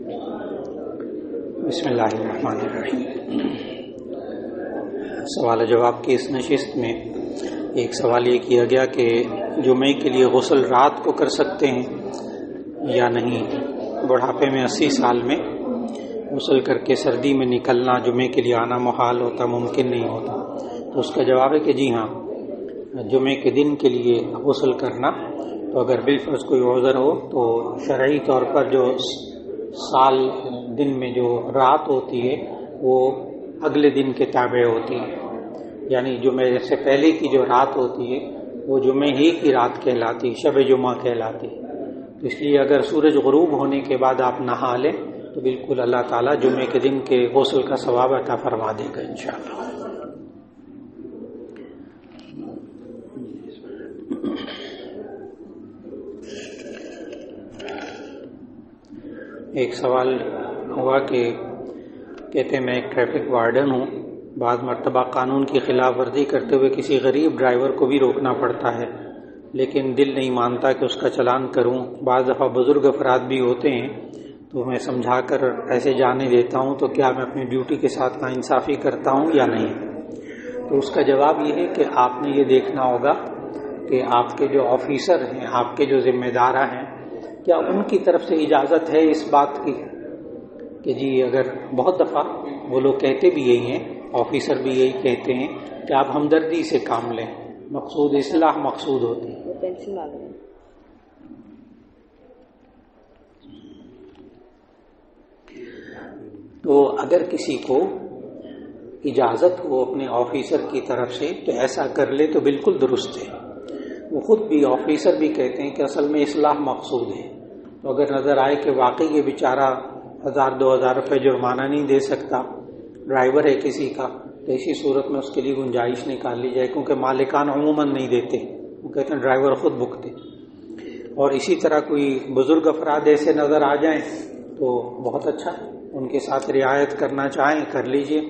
بسم اللہ الرحمن الرحیم۔ سوال جواب کی اس نشست میں ایک سوال یہ کیا گیا کہ جمعے کے لیے غسل رات کو کر سکتے ہیں یا نہیں؟ بڑھاپے میں 80 سال میں غسل کر کے سردی میں نکلنا، جمعے کے لیے آنا محال ہوتا، ممکن نہیں ہوتا؟ تو اس کا جواب ہے کہ جی ہاں، جمعے کے دن کے لیے غسل کرنا، تو اگر بالفرض کوئی عذر ہو تو شرعی طور پر جو سال دن میں جو رات ہوتی ہے وہ اگلے دن کے تابع ہوتی ہے، یعنی جمعے سے پہلے کی جو رات ہوتی ہے وہ جمعے ہی کی رات کہلاتی، شب جمعہ کہلاتی۔ تو اس لیے اگر سورج غروب ہونے کے بعد آپ نہا لیں تو بالکل اللہ تعالیٰ جمعے کے دن کے غسل کا ثواب عطا فرما دے گا انشاءاللہ۔ ایک سوال ہوا کہ کہتے ہیں میں ایک ٹریفک وارڈن ہوں، بعض مرتبہ قانون کی خلاف ورزی کرتے ہوئے کسی غریب ڈرائیور کو بھی روکنا پڑتا ہے، لیکن دل نہیں مانتا کہ اس کا چلان کروں۔ بعض دفعہ بزرگ افراد بھی ہوتے ہیں تو میں سمجھا کر ایسے جانے دیتا ہوں، تو کیا میں اپنی ڈیوٹی کے ساتھ ناانصافی کرتا ہوں یا نہیں؟ تو اس کا جواب یہ ہے کہ آپ نے یہ دیکھنا ہوگا کہ آپ کے جو آفیسر ہیں، آپ کے جو ذمہ دار ہیں، کیا ان کی طرف سے اجازت ہے اس بات کی کہ جی اگر بہت دفعہ وہ لوگ کہتے بھی یہی ہیں، آفیسر بھی یہی کہتے ہیں کہ آپ ہمدردی سے کام لیں، مقصود اصلاح مقصود ہوتی ہے۔ تو اگر کسی کو اجازت ہو اپنے آفیسر کی طرف سے تو ایسا کر لے تو بالکل درست ہے۔ وہ خود بھی آفیسر بھی کہتے ہیں کہ اصل میں اصلاح مقصود ہے، تو اگر نظر آئے کہ واقعی یہ بیچارہ 1000-2000 روپے جرمانہ نہیں دے سکتا، ڈرائیور ہے کسی کا، تو اسی صورت میں اس کے لیے گنجائش نکال لی جائے، کیونکہ مالکان عموماً نہیں دیتے، وہ کہتے ہیں ڈرائیور خود بھگتے۔ اور اسی طرح کوئی بزرگ افراد ایسے نظر آ جائیں تو بہت اچھا، ان کے ساتھ رعایت کرنا چاہیں کر لیجئے،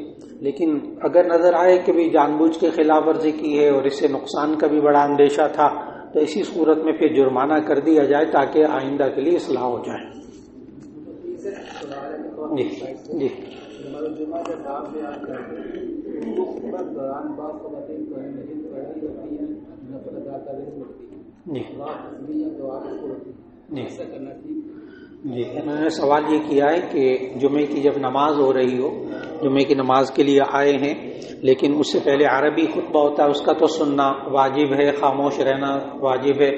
لیکن اگر نظر آئے کہ بھی جان بوجھ کے خلاف ورزی کی ہے اور اس سے نقصان کا بھی بڑا اندیشہ تھا، تو اسی صورت میں پھر جرمانہ کر دیا جائے تاکہ آئندہ کے لیے اصلاح ہو جائے۔ جی جی جی انہوں نے سوال یہ کیا ہے کہ جمعے کی جب نماز ہو رہی ہو، جمعے کی نماز کے لیے آئے ہیں لیکن اس سے پہلے عربی خطبہ ہوتا ہے، اس کا تو سننا واجب ہے، خاموش رہنا واجب ہے،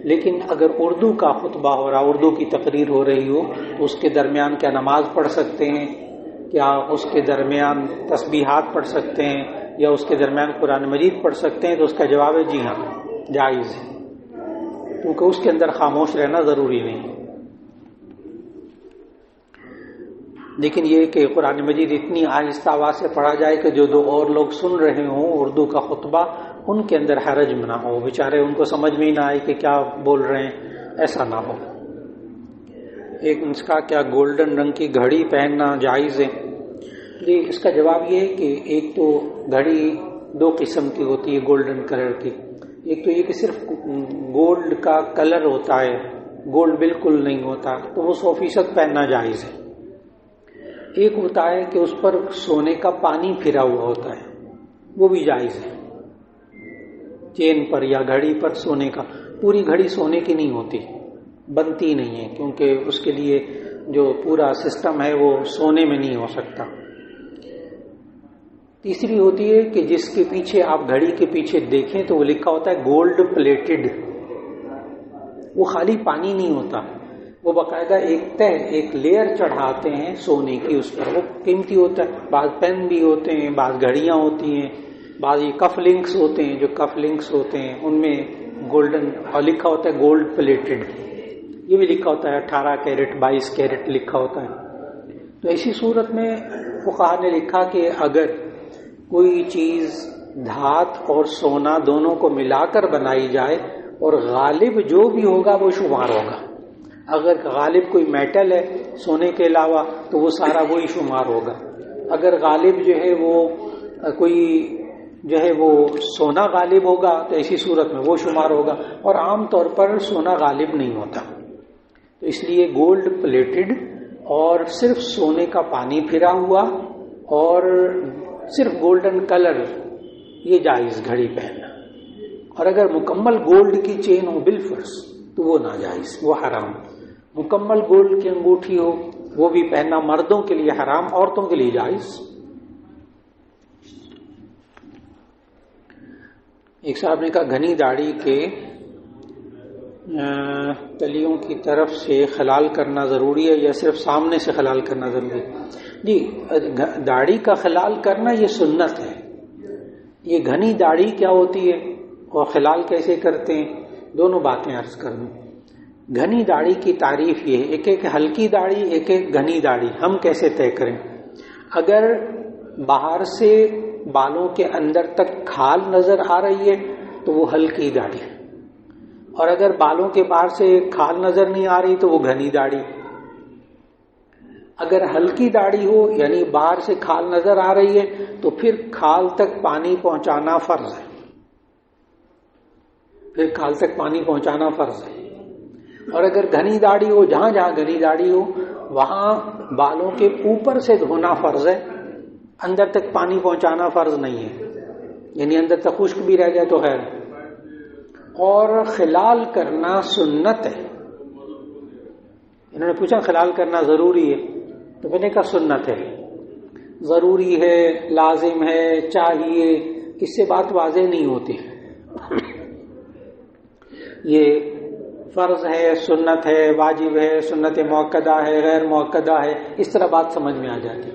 لیکن اگر اردو کا خطبہ ہو رہا، اردو کی تقریر ہو رہی ہو تو اس کے درمیان کیا نماز پڑھ سکتے ہیں؟ کیا اس کے درمیان تسبیحات پڑھ سکتے ہیں یا اس کے درمیان قرآن مجید پڑھ سکتے ہیں؟ تو اس کا جواب ہے جی ہاں، جائز ہے، کیونکہ اس کے اندر خاموش رہنا ضروری نہیں۔ لیکن یہ کہ قرآن مجید اتنی آہستہ آواز سے پڑھا جائے کہ جو دو اور لوگ سن رہے ہوں اردو کا خطبہ، ان کے اندر حرج نہ ہو، بیچارے ان کو سمجھ میں ہی نہ آئے کہ کیا بول رہے ہیں، ایسا نہ ہو۔ ایک اس کا کیا گولڈن رنگ کی گھڑی پہننا جائز ہے؟ جی اس کا جواب یہ ہے کہ ایک تو گھڑی دو قسم کی ہوتی ہے گولڈن کلر کی، ایک تو یہ کہ صرف گولڈ کا کلر ہوتا ہے، گولڈ بالکل نہیں ہوتا، تو وہ 100% پہننا جائز ہے۔ ایک ہوتا ہے کہ اس پر سونے کا پانی پھرا ہوا ہوتا ہے، وہ بھی جائز ہے، چین پر یا گھڑی پر سونے کا، پوری گھڑی سونے کی نہیں ہوتی، بنتی نہیں ہے، کیونکہ اس کے لیے جو پورا سسٹم ہے وہ سونے میں نہیں ہو سکتا۔ تیسری ہوتی ہے کہ جس کے پیچھے آپ گھڑی کے پیچھے دیکھیں تو وہ لکھا ہوتا ہے گولڈ پلیٹڈ، وہ خالی پانی نہیں ہوتا، وہ باقاعدہ ایک لیئر چڑھاتے ہیں سونے کی، اس پر وہ قیمتی ہوتا ہے، بعض پین بھی ہوتے ہیں، بعض گھڑیاں ہوتی ہیں، بعض یہ کف لنکس ہوتے ہیں، جو کف لنکس ہوتے ہیں ان میں گولڈن اور لکھا ہوتا ہے گولڈ پلیٹڈ، یہ بھی لکھا ہوتا ہے 18 کیرٹ 22 کیرٹ لکھا ہوتا ہے۔ تو ایسی صورت میں فقہا نے لکھا کہ اگر کوئی چیز دھات اور سونا دونوں کو ملا کر بنائی جائے اور غالب جو بھی ہوگا وہ شمار ہوگا، اگر غالب کوئی میٹل ہے سونے کے علاوہ تو وہ سارا وہی شمار ہوگا، اگر غالب جو ہے وہ کوئی جو ہے وہ سونا غالب ہوگا تو ایسی صورت میں وہ شمار ہوگا، اور عام طور پر سونا غالب نہیں ہوتا، تو اس لیے گولڈ پلیٹڈ اور صرف سونے کا پانی پھرا ہوا اور صرف گولڈن کلر، یہ جائز گھڑی پہننا. اور اگر مکمل گولڈ کی چین ہو بالفرض تو وہ ناجائز، وہ حرام. مکمل گولڈ کی انگوٹھی ہو وہ بھی پہننا مردوں کے لیے حرام، عورتوں کے لیے جائز. ایک صاحب نے کہا گھنی داڑھی کے تلیوں کی طرف سے خلال کرنا ضروری ہے یا صرف سامنے سے خلال کرنا ضروری ہے؟ جی، داڑھی کا خلال کرنا یہ سنت ہے. یہ گھنی داڑھی کیا ہوتی ہے اور خلال کیسے کرتے ہیں، دونوں باتیں عرض کر دوں. گھنی داڑھی کی تعریف یہ ہے، ایک ایک ہلکی داڑھی، ایک ایک گھنی داڑھی. ہم کیسے طے کریں؟ اگر باہر سے بالوں کے اندر تک کھال نظر آ رہی ہے تو وہ ہلکی داڑھی، اور اگر بالوں کے باہر سے کھال نظر نہیں آ رہی تو وہ گھنی داڑھی. اگر ہلکی داڑھی ہو یعنی باہر سے کھال نظر آ رہی ہے تو پھر کھال تک پانی پہنچانا فرض ہے، پھر کھال تک پانی پہنچانا فرض ہے. اور اگر گھنی داڑھی ہو، جہاں جہاں گھنی داڑھی ہو وہاں بالوں کے اوپر سے دھونا فرض ہے، اندر تک پانی پہنچانا فرض نہیں ہے، یعنی اندر تک خشک بھی رہ جائے تو خیر. اور خلال کرنا سنت ہے. انہوں نے پوچھا خلال کرنا ضروری ہے تو میں نے کہا سنت ہے. ضروری ہے، لازم ہے، چاہیے، اس سے بات واضح نہیں ہوتی. یہ فرض ہے، سنت ہے، واجب ہے، سنت موقدہ ہے، غیر موقدہ ہے، اس طرح بات سمجھ میں آ جاتی.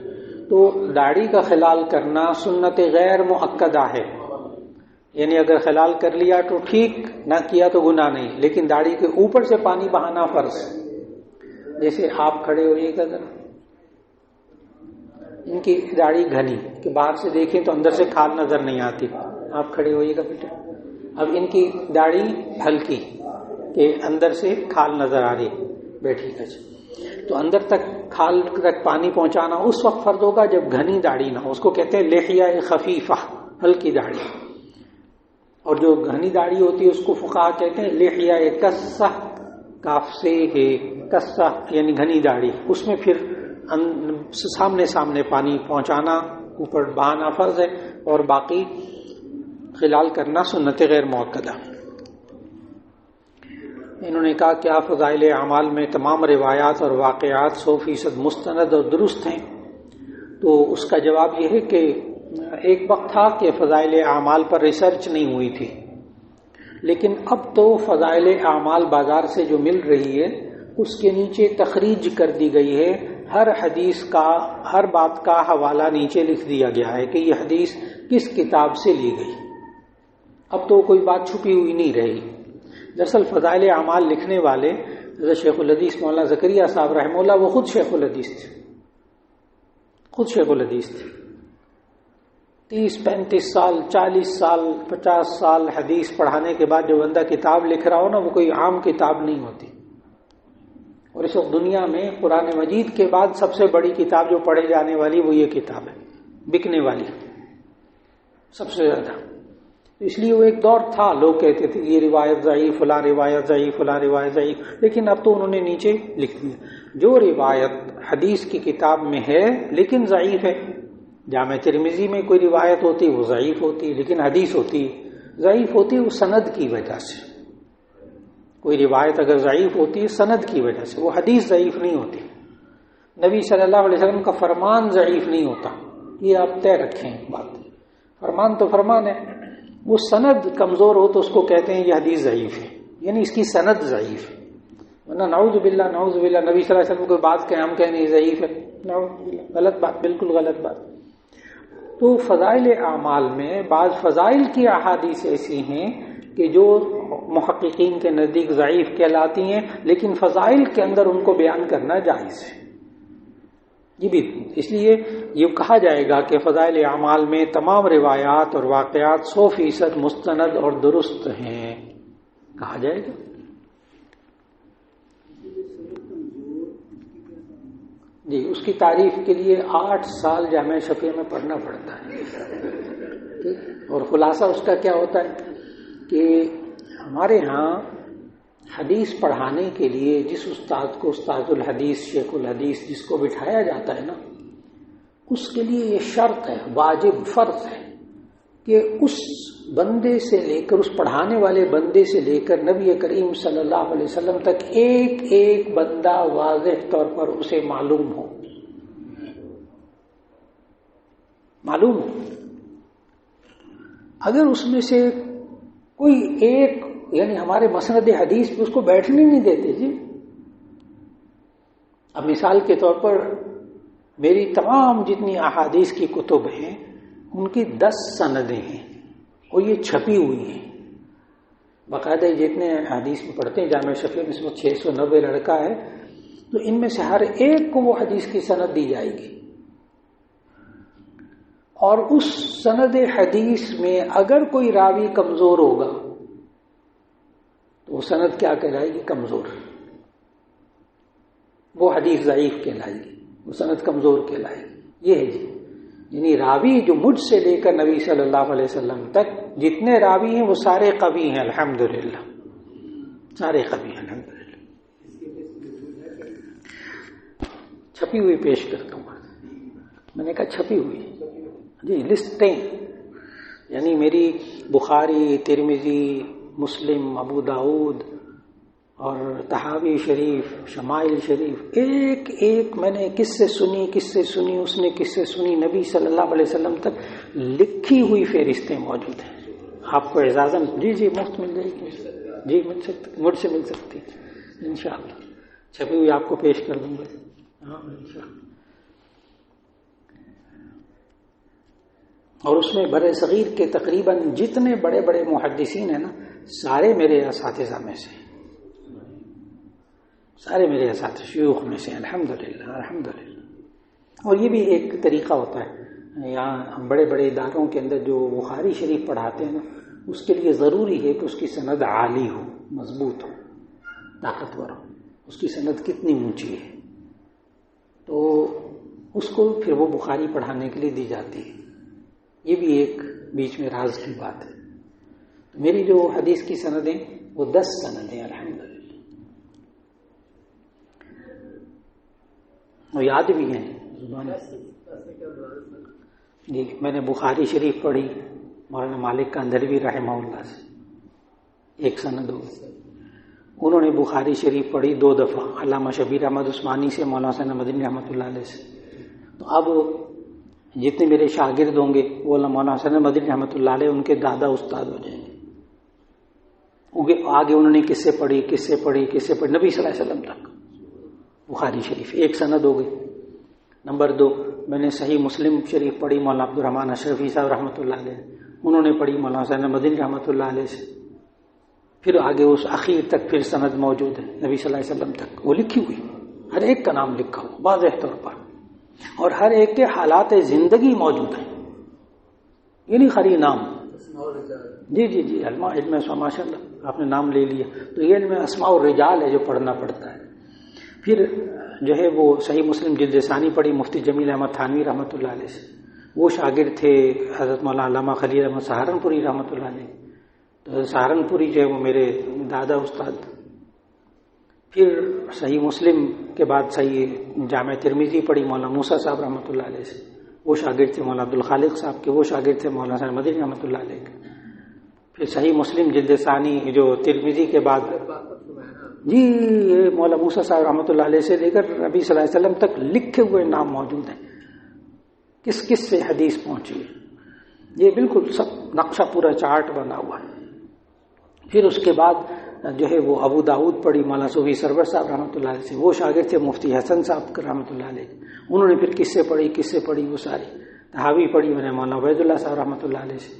تو داڑھی کا خلال کرنا سنت غیر مؤکدہ ہے، یعنی اگر خلال کر لیا تو ٹھیک، نہ کیا تو گناہ نہیں، لیکن داڑھی کے اوپر سے پانی بہانا فرض. جیسے آپ کھڑے ہوئے گا ذرا، ان کی داڑھی گھنی کہ باہر سے دیکھیں تو اندر سے کھال نظر نہیں آتی. آپ کھڑے ہوئے گا بیٹا. اب ان کی داڑھی ہلکی کہ اندر سے کھال نظر آ رہی، بیٹھی کا تو اندر تک کھال تک پانی پہنچانا اس وقت فرض ہوگا جب گھنی داڑھی نہ ہو. اس کو کہتے ہیں لحیہ خفیفہ، ہلکی داڑھی. اور جو گھنی داڑھی ہوتی ہے اس کو فقہا کہتے ہیں لحیہ کسہ، کاف سے ہے کسہ یعنی گھنی داڑھی. اس میں پھر سامنے پانی پہنچانا، اوپر بہانا فرض ہے، اور باقی خلال کرنا سنت غیر موقدہ. انہوں نے کہا کیا فضائل اعمال میں تمام روایات اور واقعات 100% مستند اور درست ہیں؟ تو اس کا جواب یہ ہے کہ ایک وقت تھا کہ فضائل اعمال پر ریسرچ نہیں ہوئی تھی، لیکن اب تو فضائل اعمال بازار سے جو مل رہی ہے اس کے نیچے تخریج کر دی گئی ہے. ہر حدیث کا، ہر بات کا حوالہ نیچے لکھ دیا گیا ہے کہ یہ حدیث کس کتاب سے لی گئی. اب تو کوئی بات چھپی ہوئی نہیں رہی. دراصل فضائل اعمال لکھنے والے حضرت شیخ الحدیث مولانا زکریا صاحب رحمہ اللہ، وہ خود شیخ الحدیث تھے، خود شیخ الحدیث تھے. 30-35 سال، 40 سال، 50 سال حدیث پڑھانے کے بعد جو بندہ کتاب لکھ رہا ہو نا، وہ کوئی عام کتاب نہیں ہوتی. اور اس وقت دنیا میں قرآن مجید کے بعد سب سے بڑی کتاب جو پڑھے جانے والی وہ یہ کتاب ہے، بکنے والی سب سے زیادہ. اس لیے وہ ایک دور تھا لوگ کہتے تھے یہ روایت ضعیف، فلاں روایت ضعیف، فلاں روایت ضعیف، لیکن اب تو انہوں نے نیچے لکھ دیا جو روایت حدیث کی کتاب میں ہے لیکن ضعیف ہے. جامع ترمذی میں کوئی روایت ہوتی وہ ضعیف ہوتی، لیکن حدیث ہوتی ضعیف ہوتی وہ سند کی وجہ سے. کوئی روایت اگر ضعیف ہوتی ہے سند کی وجہ سے، وہ حدیث ضعیف نہیں ہوتی. نبی صلی اللہ علیہ وسلم کا فرمان ضعیف نہیں ہوتا، یہ آپ طے رکھیں بات. فرمان تو فرمان ہے، وہ سند کمزور ہو تو اس کو کہتے ہیں یہ حدیث ضعیف ہے، یعنی اس کی سند ضعیف ہے. ورنہ نعوذ باللہ نبی صلی اللہ علیہ وسلم کوئی بات کہیں ہم کہیں نہیں ضعیف ہے، نعوذ باللہ، غلط بات، بالکل غلط بات. تو فضائل اعمال میں بعض فضائل کی احادیث ایسی ہیں کہ جو محققین کے نزدیک ضعیف کہلاتی ہیں، لیکن فضائل کے اندر ان کو بیان کرنا جائز ہے. یہ بھی اس لیے یہ کہا جائے گا کہ فضائل اعمال میں تمام روایات اور واقعات 100% مستند اور درست ہیں، کہا جائے گا. جی، اس کی تعریف کے لیے 8 سال جامعہ شفیع میں پڑھنا پڑتا ہے. اور خلاصہ اس کا کیا ہوتا ہے کہ ہمارے ہاں حدیث پڑھانے کے لیے جس استاد کو استاد الحدیث شیخ الحدیث جس کو بٹھایا جاتا ہے نا، اس کے لیے یہ شرط ہے، واجب فرض ہے کہ اس بندے سے لے کر، اس پڑھانے والے بندے سے لے کر نبی کریم صلی اللہ علیہ وسلم تک ایک ایک بندہ واضح طور پر اسے معلوم ہو، معلوم ہو۔ اگر اس میں سے کوئی ایک، یعنی ہمارے مسند حدیث پہ اس کو بیٹھنے نہیں دیتے جی۔ اب مثال کے طور پر میری تمام جتنی احادیث کی کتب ہیں ان کی 10 سندیں ہیں اور یہ چھپی ہوئی ہیں باقاعدہ۔ جتنے حدیث میں پڑھتے ہیں جامع شفیع میں اس وقت 690 لڑکا ہے، تو ان میں سے ہر ایک کو وہ حدیث کی سند دی جائے گی، اور اس سند حدیث میں اگر کوئی راوی کمزور ہوگا تو وہ سند کیا کہلائے گی؟ کمزور۔ وہ حدیث ضعیف کہلائے گی، وہ سند کمزور کہلائے گی۔ یہ ہے جی، یعنی راوی جو مجھ سے لے کر نبی صلی اللہ علیہ وسلم تک جتنے راوی ہیں وہ سارے قوی ہیں الحمدللہ، سارے قوی ہیں الحمدللہ۔ چھپی ہوئی پیش کرتا ہوں، میں نے کہا چھپی ہوئی جی، لسٹیں، یعنی میری بخاری، ترمذی، مسلم، ابو داؤد اور تحاوی شریف، شمائل شریف، ایک ایک میں نے کس سے سنی، کس سے سنی، اس نے کس سے سنی، نبی صلی اللہ علیہ وسلم تک لکھی ہوئی فہرستیں موجود ہیں۔ آپ کو اجازت جی جی مفت مل جائے گی جی، مجھ سے مل سکتی انشاءاللہ، چھپی ہوئی آپ کو پیش کر دوں گا۔ ہاں انشاءاللہ۔ اور اس میں بر صغیر کے تقریباً جتنے بڑے بڑے محدثین ہیں نا، سارے میرے اساتذہ میں سے، سارے میرے اساتذہ شیوخ میں سے، الحمدللہ الحمدللہ۔ اور یہ بھی ایک طریقہ ہوتا ہے، یہاں ہم بڑے بڑے اداروں کے اندر جو بخاری شریف پڑھاتے ہیں نا، اس کے لیے ضروری ہے کہ اس کی سند عالی ہو، مضبوط ہو، طاقتور ہو۔ اس کی سند کتنی اونچی ہے تو اس کو پھر وہ بخاری پڑھانے کے لیے دی جاتی ہے۔ یہ بھی ایک بیچ میں راز کی بات ہے۔ میری جو حدیث کی سندیں وہ 10 سندیں الحمدللہ، وہ یاد بھی ہیں زبان جی۔ میں نے بخاری شریف پڑھی مولانا مالک کاندھلوی رحمہ اللہ سے، ایک سند ہو گئی۔ انہوں نے بخاری شریف پڑھی 2 دفعہ علامہ شبیر احمد عثمانی سے، مولانا حسین مدنی رحمۃ اللہ علیہ سے۔ تو اب جتنے میرے شاگرد ہوں گے وہ مولانا حسین مدنی رحمۃ اللہ علیہ ان کے دادا استاد ہو جائیں گے۔ آگے انہوں نے کس سے پڑھی، کس سے پڑھی، کس سے پڑھی، نبی صلی اللہ علیہ وسلم تک بخاری شریف ایک سند ہو گئی۔ نمبر 2، میں نے صحیح مسلم شریف پڑھی مولانا عبد الرحمن اشرفی صاحب رحمۃ اللہ علیہ، انہوں نے پڑھی مولانا حسین مدنی رحمۃ اللہ علیہ سے۔ پھر آگے اس اخیر تک پھر سند موجود ہے نبی صلی اللہ علیہ وسلم تک، وہ لکھی ہوئی، ہر ایک کا نام لکھا ہو واضح طور پر، اور ہر ایک کے حالات زندگی موجود ہیں، یہ نہیں خالی نام۔ جی جی جی، علم ماشاء اللہ آپ نے نام لے لیا، تو یہ علم اسماء الرجال ہے جو پڑھنا پڑتا ہے۔ پھر جو ہے وہ صحیح مسلم جلد ثانی پڑھی مفتی جمیل احمد تھانوی رحمۃ اللہ علیہ سے، وہ شاگرد تھے حضرت مولانا علامہ خلیل احمد سہارنپوری رحمۃ اللہ علیہ، تو سہارنپوری جو ہے وہ میرے دادا استاد۔ پھر صحیح مسلم کے بعد صحیح جامع ترمذی پڑھی مولانا موسیٰ صاحب رحمۃ اللہ علیہ سے، وہ شاگرد تھے مولانا عبدالخالق صاحب کے، وہ شاگرد تھے مولانا حسین مدنی رحمۃ اللہ علیہ کے۔ پھر صحیح مسلم جلد ثانی جو ترمذی کے بعد جی مولانا موسیٰ صاحب رحمۃ اللہ علیہ سے لے کر نبی صلی اللہ علیہ وسلم تک لکھے ہوئے نام موجود ہیں، کس کس سے حدیث پہنچی ہے، یہ بالکل سب نقشہ پورا چارٹ بنا ہوا ہے۔ پھر اس کے بعد جو ہے وہ ابو داؤد پڑھی مولانا صوفی سرور صاحب رحمۃ اللہ علیہ سے، وہ شاگرد تھے مفتی حسن صاحب رحمۃ اللہ علیہ، انہوں نے پھر کس سے پڑھی وہ ساری۔ تحاوی پڑھی میں نے مولانا عبید اللہ صاحب رحمۃ اللہ علیہ سے،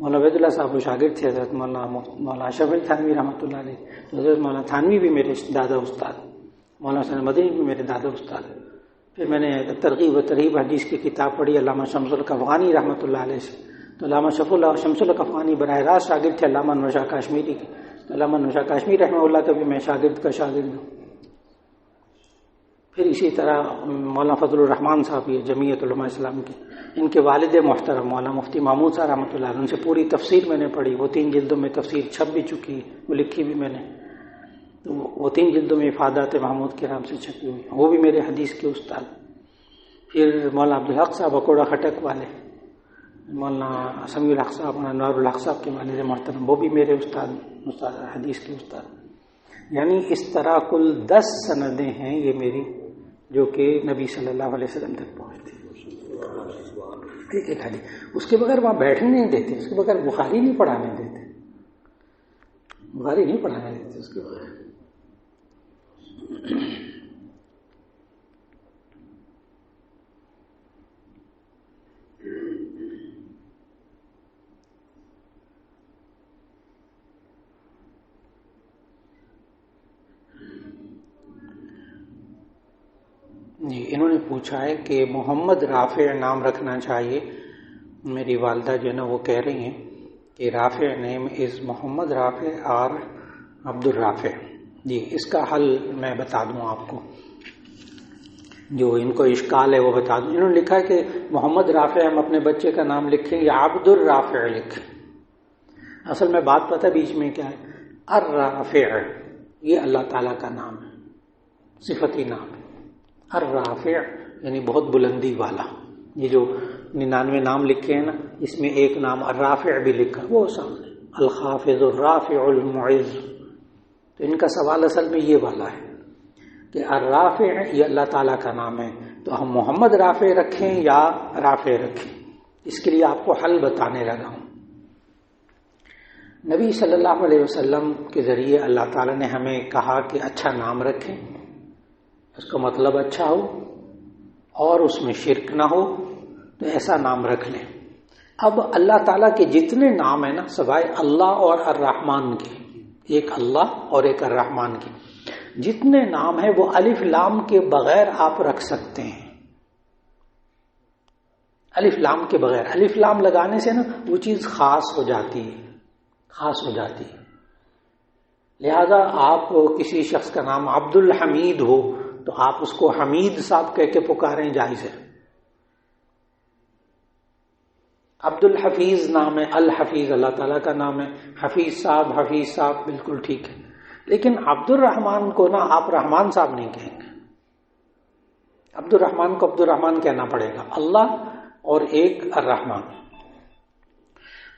مولانا عبید اللہ صاحب وہ شاگرد تھے حضرت مولانا اشرف علی تھانوی رحمۃ اللہ علیہ، تو حضرت مولانا تھانوی بھی میرے دادا استاد، مولانا حسین مدنی بھی میرے دادا استاد۔ پھر میں نے ترغیب و ترہیب حدیث کی کتاب پڑھی علامہ شمس القفغانی رحمۃ اللہ علیہ سے، تو علامہ شمس القفغانی براہ راست شاگرد تھے علامہ انور شاہ کاشمیری کے، تو علامہ انور شاہ کاشمیری رحمہ اللہ کا بھی میں شاگرد کا شاگرد ہوں۔ پھر اسی طرح مولانا فضل الرحمان صاحب یہ جمعیت علماء اسلام کے، ان کے والد محترم مولانا مفتی محمود صاحب رحمۃ اللہ علیہ، ان سے پوری تفسیر میں نے پڑھی، وہ 3 جلدوں میں تفسیر چھپ بھی چکی، وہ لکھی بھی میں نے۔ تو وہ 3 جلدوں میں افادات محمود کے نام سے چھپی ہوئی، وہ بھی میرے حدیث کے استاد۔ پھر مولانا عبدالحق صاحب اکوڑا خٹک والے، مولانا سمیع الحق صاحب، مولانا نور الحق صاحب کے والد محترم، وہ بھی میرے استاد حدیث کے استاد۔ یعنی اس طرح کل 10 سندیں ہیں یہ میری، جو کہ نبی صلی اللہ علیہ وسلم تک پہنچتی۔ ٹھیک ہے، خالی اس کے بغیر وہاں بیٹھنے نہیں دیتے، اس کے بغیر بخاری نہیں پڑھانے دیتے، بخاری نہیں پڑھانے دیتے اس کے بغیر۔ جی، انہوں نے پوچھا ہے کہ محمد رافع نام رکھنا چاہیے۔ میری والدہ جو ہے نا وہ کہہ رہی ہیں کہ رافع نیم از محمد رافع اور عبد الرافع۔ جی، اس کا حل میں بتا دوں آپ کو، جو ان کو اشکال ہے وہ بتا دوں۔ انہوں نے لکھا ہے کہ محمد رافع ہم اپنے بچے کا نام لکھیں یا عبد الرافع لکھیں۔ اصل میں بات پتہ بیچ میں کیا ہے، الرافع یہ اللہ تعالیٰ کا نام ہے، صفتی نام ہے۔ الرافع یعنی بہت بلندی والا۔ یہ جو 99 نام لکھے ہیں نا، اس میں ایک نام الرافع بھی لکھا، وہ سامنے الخافض الرافع المعز۔ تو ان کا سوال اصل میں یہ والا ہے کہ الرافع یہ اللہ تعالیٰ کا نام ہے، تو ہم محمد رافع رکھیں یا رافع رکھیں؟ اس کے لیے آپ کو حل بتانے لگا ہوں۔ نبی صلی اللہ علیہ وسلم کے ذریعے اللہ تعالیٰ نے ہمیں کہا کہ اچھا نام رکھیں، اس کا مطلب اچھا ہو اور اس میں شرک نہ ہو، تو ایسا نام رکھ لیں۔ اب اللہ تعالیٰ کے جتنے نام ہیں نا، سوائے اللہ اور الرحمن کے، ایک اللہ اور ایک الرحمن کے، جتنے نام ہیں وہ الف لام کے بغیر آپ رکھ سکتے ہیں۔ الف لام کے بغیر، الف لام لگانے سے نا وہ چیز خاص ہو جاتی ہے، خاص ہو جاتی ہے۔ لہذا آپ کسی شخص کا نام عبد الحمید ہو تو آپ اس کو حمید صاحب کہہ کے پکاریں، جائز ہے۔ عبد الحفیظ نام ہے، الحفیظ اللہ تعالیٰ کا نام ہے، حفیظ صاحب بالکل ٹھیک ہے۔ لیکن عبد الرحمن کو نا آپ رحمان صاحب نہیں کہیں گے، عبد الرحمن کو عبد الرحمن کہنا پڑے گا، اللہ اور ایک الرحمن۔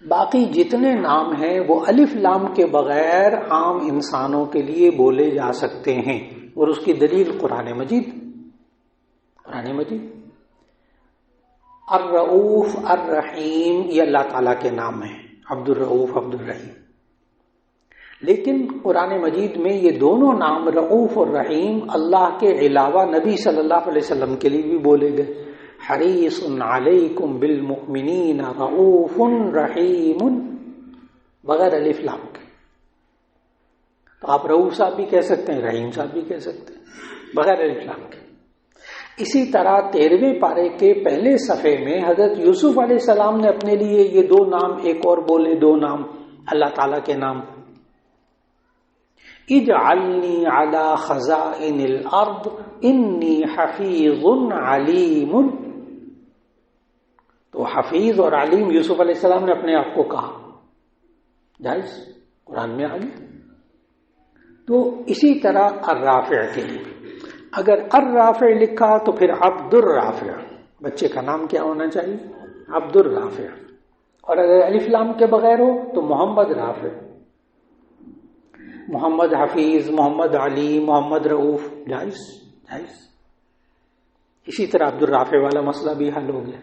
باقی جتنے نام ہیں وہ الف لام کے بغیر عام انسانوں کے لیے بولے جا سکتے ہیں، اور اس کی دلیل قرآن مجید۔ الرؤوف الرحیم یہ اللہ تعالیٰ کے نام ہیں، عبد الرؤوف عبد الرحیم۔ لیکن قرآن مجید میں یہ دونوں نام رؤوف اور رحیم اللہ کے علاوہ نبی صلی اللہ علیہ وسلم کے لیے بھی بولے گئے، حریص علیکم بالمؤمنین رؤوف رحیم، بغیر الف لام کے۔ تو آپ رؤوف صاحب بھی کہہ سکتے ہیں، رحیم صاحب بھی کہہ سکتے ہیں، بغیر الف لام کے۔ اسی طرح 13ویں پارے کے پہلے صفحے میں حضرت یوسف علیہ السلام نے اپنے لیے یہ 2 نام ایک اور بولے، 2 نام اللہ تعالیٰ کے نام، اجعلنی علی خزائن الارض انی حفیظ علیم۔ تو حفیظ اور علیم یوسف علیہ السلام نے اپنے آپ کو کہا، جائز قرآن میں آ گیا۔ تو اسی طرح الرافع کے لیے اگر الرافع لکھا تو پھر عبد الرافع، بچے کا نام کیا ہونا چاہیے؟ عبد الرافع۔ اور اگر الف لام کے بغیر ہو تو محمد رافع، محمد حفیظ، محمد علی، محمد رؤوف، جائز۔ اسی طرح عبد الرافع والا مسئلہ بھی حل ہو گیا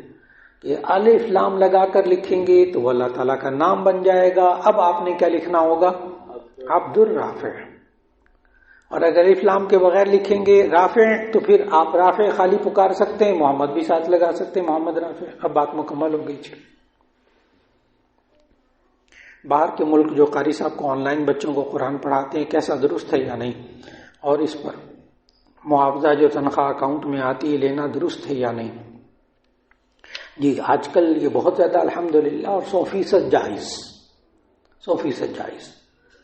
کہ الف لام لگا کر لکھیں گے تو وہ اللہ تعالیٰ کا نام بن جائے گا۔ اب آپ نے کیا لکھنا ہوگا؟ عبد الرافع۔ اور اگر الف لام کے بغیر لکھیں گے رافع تو پھر آپ رافع خالی پکار سکتے ہیں، محمد بھی ساتھ لگا سکتے ہیں، محمد رافع۔ اب بات مکمل ہو گئی۔ باہر کے ملک جو قاری صاحب کو آن لائن بچوں کو قرآن پڑھاتے ہیں، کیسا درست ہے یا نہیں، اور اس پر معاوضہ جو تنخواہ اکاؤنٹ میں آتی ہے لینا درست ہے یا نہیں؟ جی، آج کل یہ بہت زیادہ الحمدللہ اور 100% جائز، 100% جائز۔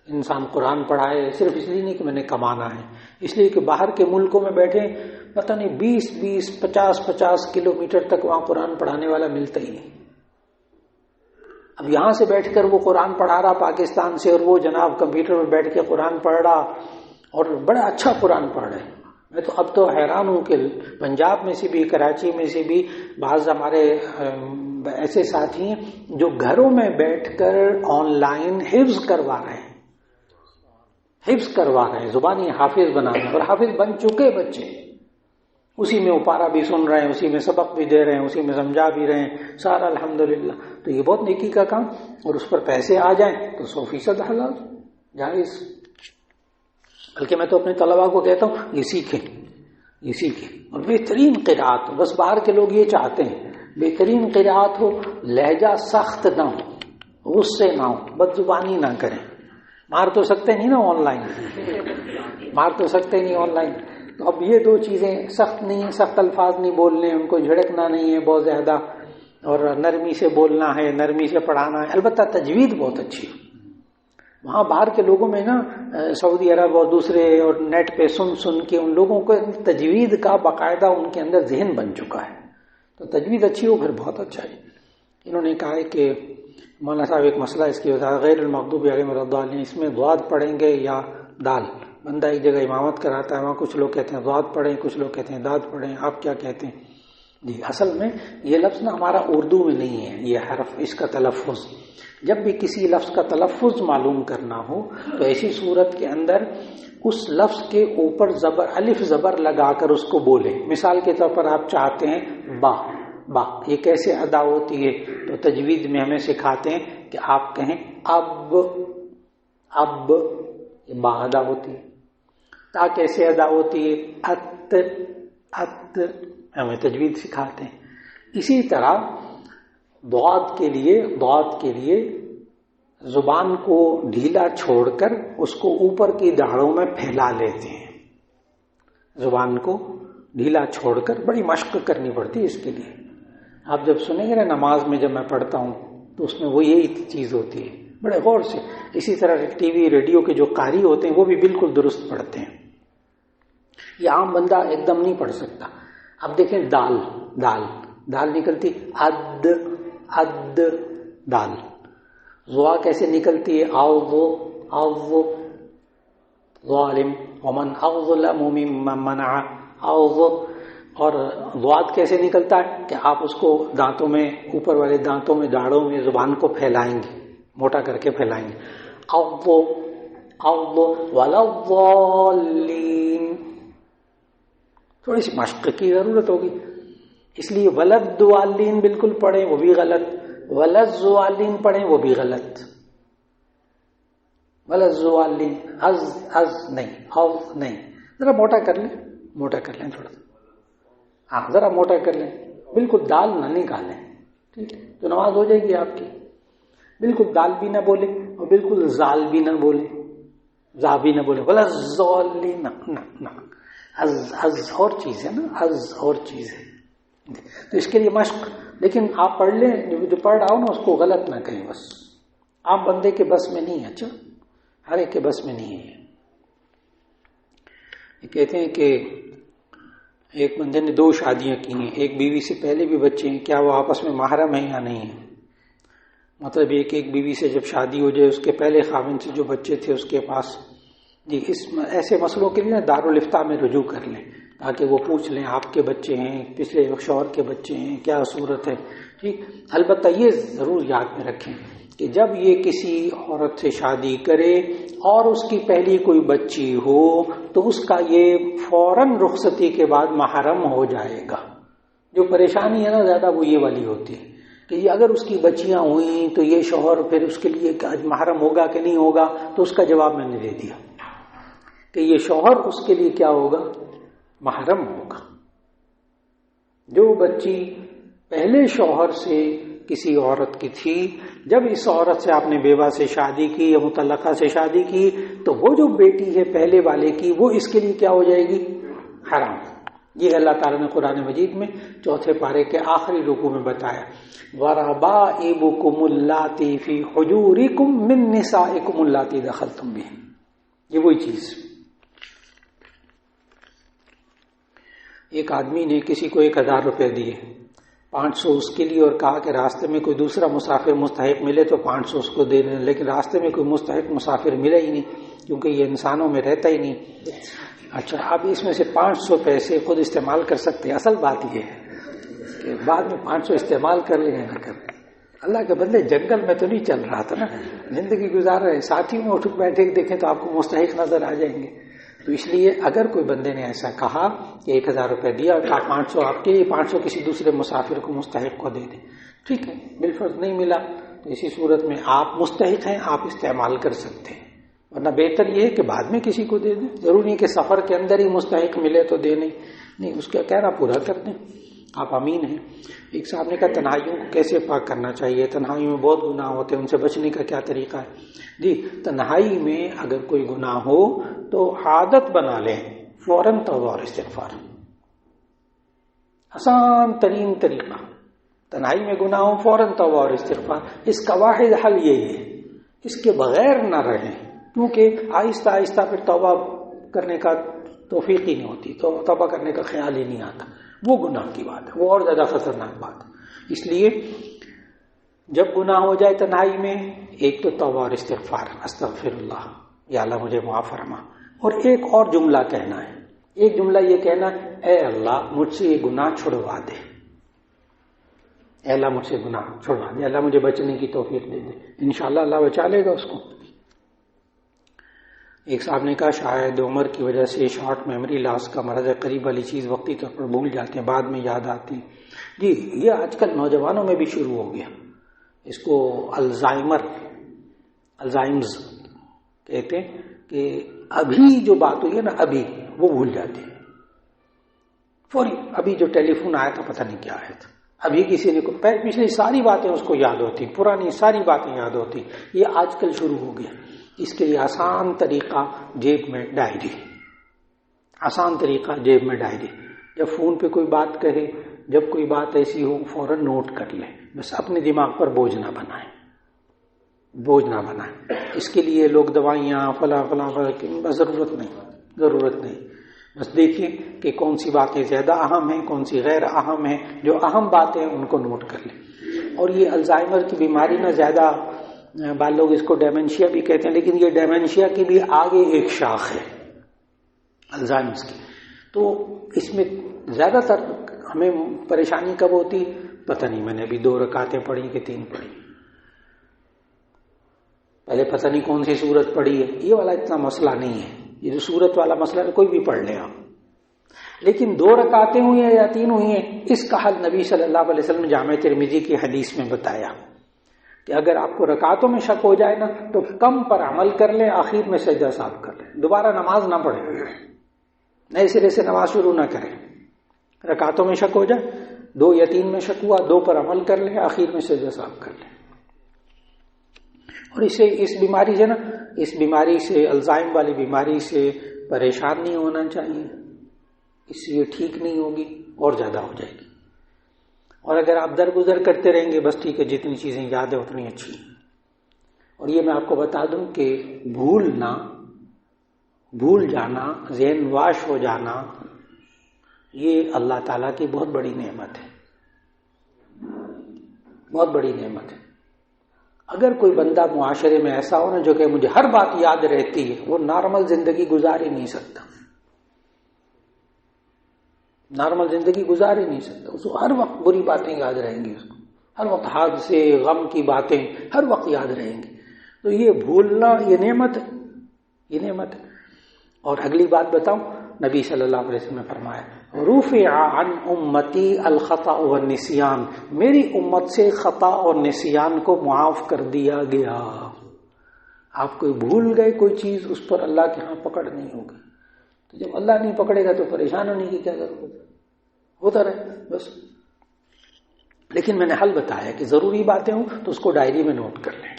انسان قرآن پڑھائے صرف اس لیے نہیں کہ میں نے کمانا ہے، اس لیے کہ باہر کے ملکوں میں بیٹھے پتہ نہیں 20-20 50-50 کلومیٹر تک وہاں قرآن پڑھانے والا ملتا ہی نہیں۔ اب یہاں سے بیٹھ کر وہ قرآن پڑھا رہا پاکستان سے، اور وہ جناب کمپیوٹر پر بیٹھ کے قرآن پڑھ رہا، اور بڑا اچھا قرآن پڑھ رہے ہیں. میں تو اب تو حیران ہوں کہ پنجاب میں سے بھی، کراچی میں سے بھی بعض ہمارے ایسے ساتھی ہیں جو گھروں میں بیٹھ کر آن لائن حفظ کروا رہے ہیں، زبانی حافظ بنا رہے ہیں، اور حافظ بن چکے بچے اسی میں اپارا بھی سن رہے ہیں، اسی میں سبق بھی دے رہے ہیں، اسی میں سمجھا بھی رہے ہیں سارا الحمدللہ. تو یہ بہت نیکی کا کام، اور اس پر پیسے آ جائیں تو 100% حلال جائز. بلکہ میں تو اپنے طلباء کو کہتا ہوں یہ سیکھیں اور بہترین قرات ہو. بس باہر کے لوگ یہ چاہتے ہیں بہترین قرات ہو، لہجہ سخت نہ ہو، غصے نہ ہو، بد زبانی نہ کریں. مار تو سکتے نہیں نا آن لائن، تو اب یہ دو چیزیں سخت نہیں ہیں، سخت الفاظ نہیں بولنے، ان کو جھڑکنا نہیں ہے بہت زیادہ، اور نرمی سے بولنا ہے، نرمی سے پڑھانا ہے. البتہ تجوید بہت اچھی ہے. وہاں باہر کے لوگوں میں نا سعودی عرب اور دوسرے اور نیٹ پہ سن کے ان لوگوں کو تجوید کا باقاعدہ ان کے اندر ذہن بن چکا ہے. تو تجوید اچھی ہو پھر بہت اچھا ہے. انہوں نے کہا ہے کہ مولانا صاحب ایک مسئلہ اس کی وجہ غیر المغضوب علیہم ولا الضالین، اس میں ضاد پڑھیں گے یا دال؟ بندہ ایک جگہ امامت کراتا ہے، وہاں کچھ لوگ کہتے ہیں ضاد پڑھیں، کچھ لوگ کہتے ہیں داد پڑھیں، آپ کیا کہتے ہیں؟ جی اصل میں یہ لفظ نا ہمارا اردو میں نہیں ہے، یہ حرف، اس کا تلفظ. جب بھی کسی لفظ کا تلفظ معلوم کرنا ہو تو ایسی صورت کے اندر اس لفظ کے اوپر الف زبر لگا کر اس کو بولیں. مثال کے طور پر آپ چاہتے ہیں با، یہ کیسے ادا ہوتی ہے؟ تو تجوید میں ہمیں سکھاتے ہیں کہ آپ کہیں اب، یہ با ادا ہوتی ہے. تا کیسے ادا ہوتی ہے؟ ات، ہمیں تجوید سکھاتے ہیں. اسی طرح ضاد کے لیے زبان کو ڈھیلا چھوڑ کر اس کو اوپر کی داڑھوں میں پھیلا لیتے ہیں. زبان کو ڈھیلا چھوڑ کر بڑی مشق کرنی پڑتی ہے اس کے لیے. آپ جب سنیں گے نا نماز میں جب میں پڑھتا ہوں تو اس میں وہ یہی چیز ہوتی ہے بڑے غور سے. اسی طرح ٹی وی ریڈیو کے جو قاری ہوتے ہیں وہ بھی بالکل درست پڑھتے ہیں. یہ عام بندہ ایک دم نہیں پڑھ سکتا. اب دیکھیں دال نکلتی اد، دال. زوا کیسے نکلتی ہے؟ او، ظالم ومن اظلم ممن منع او. اور ضاد کیسے نکلتا ہے کہ آپ اس کو دانتوں میں، اوپر والے دانتوں میں، داڑھوں میں زبان کو پھیلائیں گے، موٹا کر کے پھیلائیں گے. او ولا الضالین، تھوڑی سی مشق کی ضرورت ہوگی. اس لیے ولد والین بالکل پڑھیں وہ بھی غلط، ولد والین پڑھیں وہ بھی غلط. ولد والین از نہیں، او نہیں. ذرا موٹا کر لیں تھوڑا سا. ہاں ذرا موٹا کر لیں، بالکل دال نہ نکالیں. ٹھیک ہے تو نماز ہو جائے گی آپ کی. بالکل دال بھی نہ بولیں اور بالکل زال بھی نہ بولیں، زا بھی نہ بولیں. ولا الضالین، نہ. از اور چیز ہے نا، از اور چیز ہے. تو اس کے لیے مشق. لیکن آپ پڑھ لیں، جو پڑھ رہا ہو نا اس کو غلط نہ کہیں. بس عام بندے کے بس میں نہیں ہے. اچھا ہر ایک کے بس میں نہیں ہے. یہ کہتے ہیں کہ ایک بندے نے 2 شادیاں کی ہیں، ایک بیوی سے پہلے بھی بچے ہیں، کیا وہ آپس میں محرم ہیں یا نہیں ہیں؟ مطلب یہ کہ ایک بیوی سے جب شادی ہو جائے اس کے پہلے خاوند سے جو بچے تھے اس کے پاس. جی ایسے مسئلوں کے لیے نا دارالافتاء میں رجوع کر لیں تاکہ وہ پوچھ لیں آپ کے بچے ہیں، پچھلے شوہر کے بچے ہیں، کیا صورت ہے. ٹھیک. البتہ یہ ضرور یاد میں رکھیں کہ جب یہ کسی عورت سے شادی کرے اور اس کی پہلی کوئی بچی ہو تو اس کا یہ فوراً رخصتی کے بعد محرم ہو جائے گا. جو پریشانی ہے نا زیادہ وہ یہ والی ہوتی ہے کہ یہ اگر اس کی بچیاں ہوئیں تو یہ شوہر پھر اس کے لیے محرم ہوگا کہ نہیں ہوگا. تو اس کا جواب میں نے دے دیا کہ یہ شوہر اس کے لیے کیا ہوگا؟ محرم ہوگا. جو بچی پہلے شوہر سے کسی عورت کی تھی، جب اس عورت سے آپ نے بیوہ سے شادی کی یا مطلقہ سے شادی کی تو وہ جو بیٹی ہے پہلے والے کی وہ اس کے لیے کیا ہو جائے گی؟ حرام. یہ اللہ تعالیٰ نے قرآن مجید میں 4 پارے کے آخری رکوع میں بتایا. وَرَبَائِبُكُمُ اللَّاتِي فِي حُجُورِكُم مِّن نِّسَائِكُمُ اللَّاتِي دَخَلْتُم بِهِنَّ. یہ وہی چیز. ایک آدمی نے کسی کو 1000 روپے دیے، 500 اس کے لیے، اور کہا کہ راستے میں کوئی دوسرا مسافر مستحق ملے تو 500 اس کو دے دیں. لیکن راستے میں کوئی مستحق مسافر ملا ہی نہیں. کیونکہ یہ انسانوں میں رہتا ہی نہیں. اچھا اب اس میں سے 500 پیسے خود استعمال کر سکتے ہیں. اصل بات یہ ہے کہ بعد میں 500 استعمال کر لیں نہ کر لیں. اللہ کے بدلے جنگل میں تو نہیں چل رہا تھا نا, زندگی گزار رہے. ساتھی میں اٹھ بیٹھے دیکھیں تو آپ کو مستحق نظر آ جائیں گے. تو اس لیے اگر کوئی بندے نے ایسا کہا کہ 1000 روپے دیا تو 500 آپ کے, 500 کسی دوسرے مسافر کو مستحق کو دے دیں, ٹھیک ہے. بالفرض نہیں ملا تو اسی صورت میں آپ مستحق ہیں, آپ استعمال کر سکتے ہیں. ورنہ بہتر یہ ہے کہ بعد میں کسی کو دے دیں. ضروری نہیں کہ سفر کے اندر ہی مستحق ملے تو دے نہیں, اس کا کہنا پورا کر دیں. آپ امین ہیں. ایک صاحب نے کہا تنہائیوں کو کیسے پاک کرنا چاہیے, تنہائیوں میں بہت گناہ ہوتے ہیں, ان سے بچنے کا کیا طریقہ ہے؟ جی تنہائی میں اگر کوئی گناہ ہو تو عادت بنا لیں فوراً توبہ اور استغفار. آسان ترین طریقہ, تنہائی میں گناہ ہو فوراً توبہ اور استغفار. اس کا واحد حل یہی ہے, اس کے بغیر نہ رہیں, کیونکہ آہستہ آہستہ پھر توبہ کرنے کا توفیق ہی نہیں ہوتی, تو توبہ کرنے کا خیال ہی نہیں آتا. وہ گناہ کی بات ہے, وہ اور زیادہ خطرناک بات ہے. اس لیے جب گناہ ہو جائے تنہائی میں, ایک تو توبہ اور استغفار, استغفر اللہ, یا اللہ مجھے معاف فرما, اور ایک اور جملہ کہنا ہے. ایک جملہ یہ کہنا, اے اللہ مجھ سے یہ گناہ چھڑوا دے, اے اللہ مجھ سے گناہ چھڑوا دے, اللہ مجھے بچنے کی توفیق دے دے. انشاءاللہ اللہ بچا لے گا اس کو. ایک صاحب نے کہا شاید عمر کی وجہ سے شارٹ میموری لاس کا مرض ہے, قریب والی چیز وقتی طور پر بھول جاتے ہیں, بعد میں یاد آتی. جی یہ آج کل نوجوانوں میں بھی شروع ہو گیا, اس کو الزائمز کہتے ہیں, کہ ابھی جو بات ہوئی ہے نا ابھی وہ بھول جاتے ہیں فوری. ابھی جو ٹیلی فون آیا تھا پتہ نہیں کیا آیا تھا, ابھی کسی نے پچھلی ساری باتیں اس کو یاد ہوتی, پرانی ساری باتیں یاد ہوتی. یہ آج کل شروع ہو گیا. اس کے لیے آسان طریقہ جیب میں ڈائری, آسان طریقہ جیب میں ڈائری. جب فون پہ کوئی بات کہے, جب کوئی بات ایسی ہو فوراً نوٹ کر لیں, بس اپنے دماغ پر بوجھ نہ بنائیں, بوجھ نہ بنائیں. اس کے لیے لوگ دوائیاں فلاں فلاں بس ضرورت نہیں. بس دیکھیں کہ کون سی باتیں زیادہ اہم ہیں, کون سی غیر اہم ہیں. جو اہم باتیں ہیں ان کو نوٹ کر لیں. اور یہ الزائمر کی بیماری نہ زیادہ, بعض لوگ اس کو ڈیمنشیا بھی کہتے ہیں, لیکن یہ ڈیمنشیا کی بھی آگے ایک شاخ ہے الزائمر کی. تو اس میں زیادہ تر ہمیں پریشانی کب ہوتی پتہ نہیں. میں نے ابھی 2 رکعتیں پڑھی کہ 3 پڑھی, پہلے پتہ نہیں کون سی سورت پڑھی ہے. یہ والا اتنا مسئلہ نہیں ہے, یہ جو سورت والا مسئلہ ہے کوئی بھی پڑھ لیں آپ. لیکن 2 رکعتیں ہوئی ہیں یا 3 ہوئی ہیں, اس کا حل نبی صلی اللہ علیہ وسلم نے جامع ترمذی کی حدیث میں بتایا کہ اگر آپ کو رکعتوں میں شک ہو جائے نا تو کم پر عمل کر لیں, آخر میں سجدہ صاحب کر لیں, دوبارہ نماز نہ پڑھیں, نئے سرے سے نماز شروع نہ کریں. رکعتوں میں شک ہو جائے, 2 یا 3 میں شک ہوا, 2 پر عمل کر لیں, آخر میں سجدہ صاحب کر لیں. اور اس بیماری سے نا, اس بیماری سے, الزائم والی بیماری سے پریشان نہیں ہونا چاہیے. اس سے یہ ٹھیک نہیں ہوگی اور زیادہ ہو جائے گی. اور اگر آپ درگزر کرتے رہیں گے بس ٹھیک ہے, جتنی چیزیں یاد ہیں اتنی اچھی. اور یہ میں آپ کو بتا دوں کہ بھول جانا, ذہن واش ہو جانا, یہ اللہ تعالیٰ کی بہت بڑی نعمت ہے, بہت بڑی نعمت ہے. اگر کوئی بندہ معاشرے میں ایسا ہو نا جو کہ مجھے ہر بات یاد رہتی ہے, وہ نارمل زندگی گزار ہی نہیں سکتا, نارمل زندگی گزار ہی نہیں سکتا. اس کو ہر وقت بری باتیں یاد رہیں گی, اس کو ہر وقت حادثے غم کی باتیں ہر وقت یاد رہیں گی. تو یہ بھولنا یہ نعمت ہے, یہ نعمت ہے. اور اگلی بات بتاؤں, نبی صلی اللہ علیہ وسلم نے فرمایا رفع عن امتی الخطأ والنسیان, میری امت سے خطا اور نسیان کو معاف کر دیا گیا. آپ کوئی بھول گئے کوئی چیز, اس پر اللہ کے ہاں پکڑ نہیں ہوگی. تو جب اللہ نہیں پکڑے گا تو پریشان ہونے کی کیا ضرورت ہے, ہوتا رہے بس. لیکن میں نے حل بتایا کہ ضروری باتیں ہوں تو اس کو ڈائری میں نوٹ کر لیں.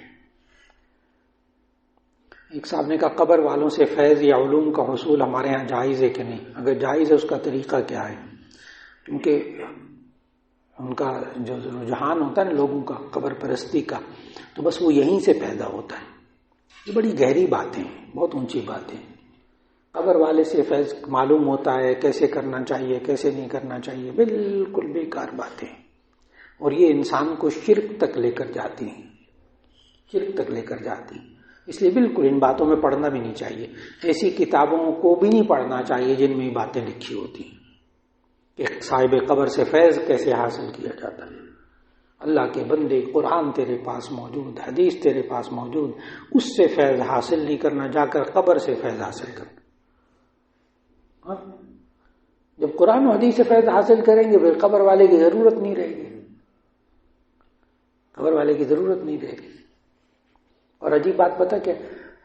ایک صاحب نے کہا قبر والوں سے فیض یا علوم کا حصول ہمارے ہاں جائز ہے کہ نہیں؟ اگر جائز ہے اس کا طریقہ کیا ہے؟ کیونکہ ان کا جو رجحان ہوتا ہے نا لوگوں کا قبر پرستی کا, تو بس وہ یہیں سے پیدا ہوتا ہے. یہ بڑی گہری باتیں ہیں, بہت اونچی باتیں. قبر والے سے فیض معلوم ہوتا ہے, کیسے کرنا چاہیے کیسے نہیں کرنا چاہیے, بالکل بیکار باتیں. اور یہ انسان کو شرک تک لے کر جاتی ہیں, شرک تک لے کر جاتی ہیں. اس لیے بالکل ان باتوں میں پڑھنا بھی نہیں چاہیے. ایسی کتابوں کو بھی نہیں پڑھنا چاہیے جن میں یہ باتیں لکھی ہوتی ہیں کہ صاحب قبر سے فیض کیسے حاصل کیا جاتا ہے. اللہ کے بندے، قرآن تیرے پاس موجود، حدیث تیرے پاس موجود، اس سے فیض حاصل نہیں کرنا، جا کر قبر سے فیض حاصل کرنا. جب قرآن و حدیث سے فیض حاصل کریں گے پھر قبر والے کی ضرورت نہیں رہے گی، قبر والے کی ضرورت نہیں رہے گی. اور عجیب بات پتہ کیا،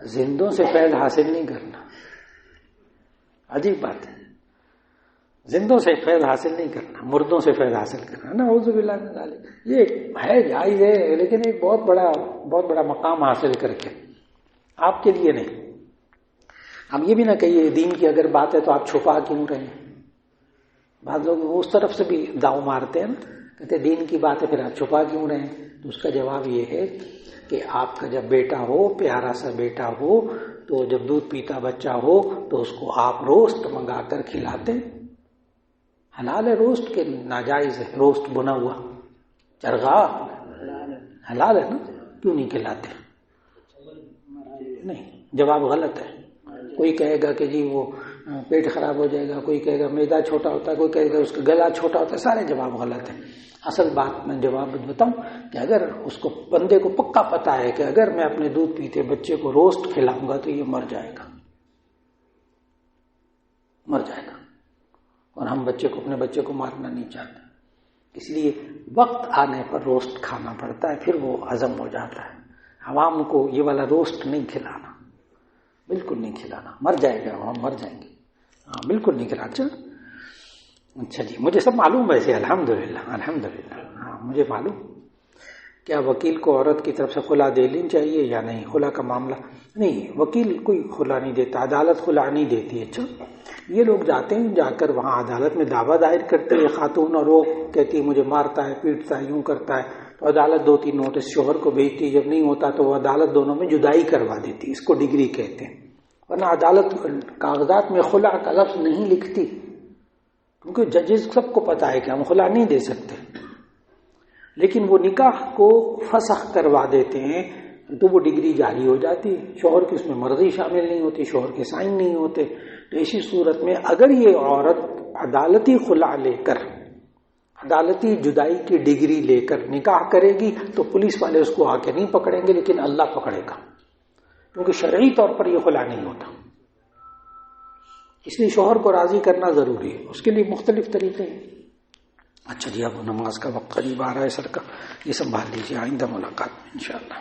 زندوں سے فیض حاصل نہیں کرنا. عجیب بات ہے، زندوں سے فیض حاصل نہیں کرنا، مردوں سے فیض حاصل کرنا. نعوذ باللہ من ذالک. یہ ہے جائز ہے، لیکن ایک بہت بڑا مقام حاصل کر کے آپ کے لیے نہیں. اب یہ بھی نہ کہیے دین کی اگر بات ہے تو آپ چھپا کیوں رہے ہیں. بعض لوگ اس طرف سے بھی داؤ مارتے ہیں نا، کہتے دین کی بات ہے پھر آپ چھپا کیوں رہے ہیں. تو اس کا جواب یہ ہے کہ آپ کا جب بیٹا ہو، پیارا سا بیٹا ہو، تو جب دودھ پیتا بچہ ہو تو اس کو آپ روسٹ منگا کر کھلاتے ہیں. حلال ہے روسٹ کے ناجائز ہے روسٹ بنا ہوا چرغا؟ حلال ہے نا، کیوں نہیں کھلاتے؟ نہیں، جواب غلط ہے. کوئی کہے گا کہ جی وہ پیٹ خراب ہو جائے گا، کوئی کہے گا میدا چھوٹا ہوتا ہے، کوئی کہے گا اس کا گلا چھوٹا ہوتا ہے. سارے جواب غلط ہیں. اصل بات میں جواب بتاؤں کہ اگر اس کو بندے کو پکا پتا ہے کہ اگر میں اپنے دودھ پیتے بچے کو روسٹ کھلاؤں گا تو یہ مر جائے گا، مر جائے گا. اور ہم اپنے بچے کو مارنا نہیں چاہتے، اس لیے وقت آنے پر روسٹ کھانا پڑتا ہے، پھر وہ ہضم ہو جاتا ہے. عوام کو یہ والا روسٹ نہیں کھلانا، بالکل نہیں کھلانا، مر جائے گا، ہم مر جائیں گے. ہاں بالکل نہیں کھلانا. اچھا جی، مجھے سب معلوم ویسے، الحمدللہ الحمدللہ. ہاں مجھے معلوم. کیا وکیل کو عورت کی طرف سے خلا دے لینی چاہیے یا نہیں؟ خلا کا معاملہ نہیں، وکیل کوئی خلا نہیں دیتا، عدالت خلا نہیں دیتی. اچھا، یہ لوگ جاتے ہیں، جا کر وہاں عدالت میں دعویٰ دائر کرتے ہیں خاتون، اور وہ کہتی ہے مجھے مارتا ہے، پیٹتا ہے، یوں کرتا ہے. تو عدالت 2-3 نوٹس شوہر کو بھیجتی، جب نہیں ہوتا تو وہ عدالت دونوں میں جدائی کروا دیتی. اس کو ڈگری کہتے ہیں. ورنہ عدالت کاغذات میں خلا کا لفظ نہیں لکھتی، کیونکہ ججز سب کو پتا ہے کہ ہم خلا نہیں دے سکتے. لیکن وہ نکاح کو فسخ کروا دیتے ہیں تو وہ ڈگری جاری ہو جاتی ہے. شوہر کی اس میں مرضی شامل نہیں ہوتی، شوہر کے سائن نہیں ہوتے. تو اسی صورت میں اگر یہ عورت عدالتی خلا لے کر، عدالتی جدائی کی ڈگری لے کر نکاح کرے گی تو پولیس والے اس کو آ کے نہیں پکڑیں گے، لیکن اللہ پکڑے گا، کیونکہ شرعی طور پر یہ خلا نہیں ہوتا. اس لیے شوہر کو راضی کرنا ضروری ہے، اس کے لیے مختلف طریقے ہیں. اچھا جی، اب نماز کا وقت قریب آ رہا ہے سر کا، یہ سنبھال لیجیے، آئندہ ملاقات میں انشاءاللہ.